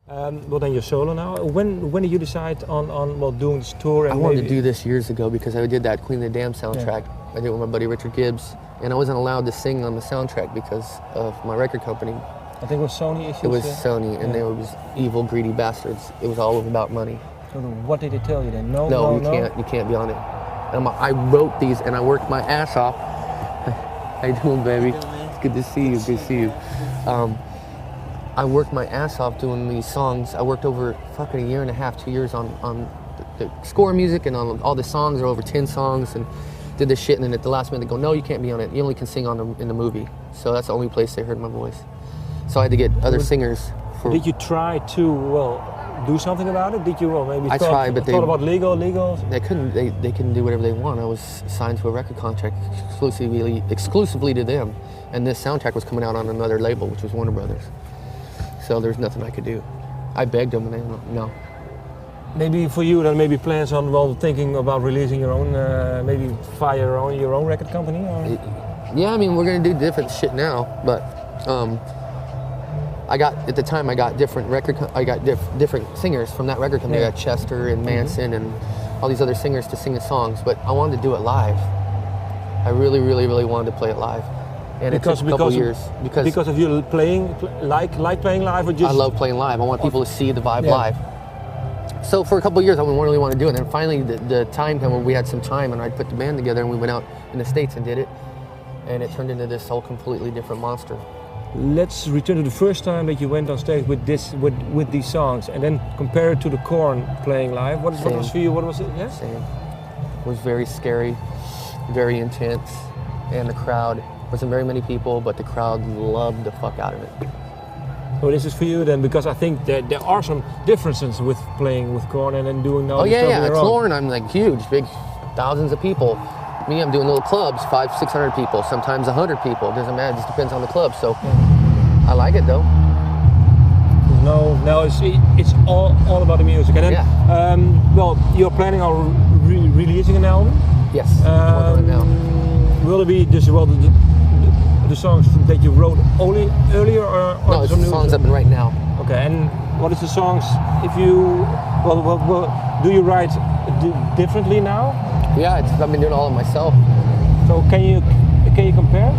Well, then you're solo now. When did you decide on doing this tour? And I wanted to do this years ago because I did that Queen of the Dam soundtrack. Yeah. I did it with my buddy Richard Gibbs, and I wasn't allowed to sing on the soundtrack because of my record company. I think it was Sony issues. It was Sony, and they were just evil, greedy bastards. It was all about money. So what did they tell you then? No, you can't be on it. And I wrote these, and I worked my ass off. How you doing, baby? It's good to see you. Good to see you. I worked my ass off doing these songs. I worked over fucking a year and a half, 2 years on the score music and on all the songs. There were over 10 songs, and did this shit. And then at the last minute, they go, "No, you can't be on it. You only can sing in the movie." So that's the only place they heard my voice. So I had to get other singers. Did you try to do something about it? Did you maybe I tried, but thought about legal? They couldn't. They couldn't do whatever they want. I was signed to a record contract exclusively to them, and this soundtrack was coming out on another label, which was Warner Brothers. So there's nothing I could do. I begged them, and they no. Maybe for you, then maybe plans on thinking about releasing your own, maybe fire your own record company. Or? Yeah, I mean we're gonna do different shit now, but I got different singers from that record company. Yeah. I got Chester and Manson and all these other singers to sing the songs, but I wanted to do it live. I really, really, really wanted to play it live. And it took a couple years because of you like playing live, or just I love playing live. I want people to see the vibe live. So for a couple of years, I didn't really want to do it. And finally, the time came when we had some time, and I put the band together, and we went out in the States and did it, and it turned into this whole completely different monster. Let's return to the first time that you went on stage with these songs, and then compare it to the Korn playing live. What was for you? What was it? Yeah? Same. It was very scary, very intense, and the crowd. Wasn't very many people, but the crowd loved the fuck out of it. So this is for you then, because I think that there are some differences with playing with Korn and then doing all this stuff on your own. Korn, I'm like huge, big, thousands of people. Me, I'm doing little clubs, 500-600 people, sometimes 100 people. It doesn't matter, it just depends on the club. So I like it though. No, it's all about the music. And then, well, you're planning on releasing an album? Yes, I'm working on it now. Will it be just the songs that you wrote earlier, or no? It's the songs I've been writing now. Okay, and what is the songs? If you do you write differently now? Yeah, I've been doing all of it myself. So can you compare?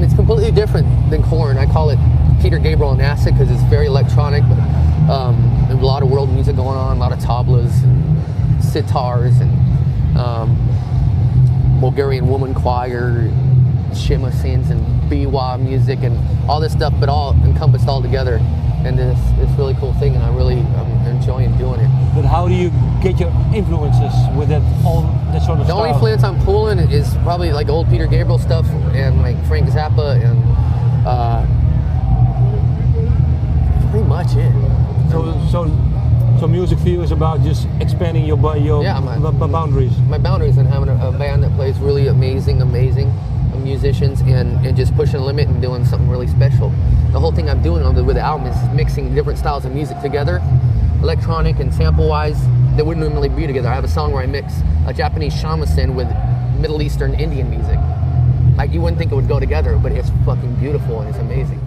It's completely different than Korn. I call it Peter Gabriel and Acid because it's very electronic, but there's a lot of world music going on, a lot of tablas and sitars and Bulgarian woman choir, shima scenes and biwa music and all this stuff, but all encompassed all together. And this really cool thing, and I'm enjoying doing it. But how do you get your influences with that sort of stuff? The only influence I'm pulling is probably like old Peter Gabriel stuff and like Frank Zappa and pretty much it. So music for you is about just expanding your boundaries. My boundaries, and having a band that plays really amazing musicians and just pushing the limit and doing something really special. The whole thing I'm doing with the album is mixing different styles of music together, electronic and sample-wise, that wouldn't normally be together. I have a song where I mix a Japanese shamisen with Middle Eastern Indian music. Like, you wouldn't think it would go together, but it's fucking beautiful and it's amazing.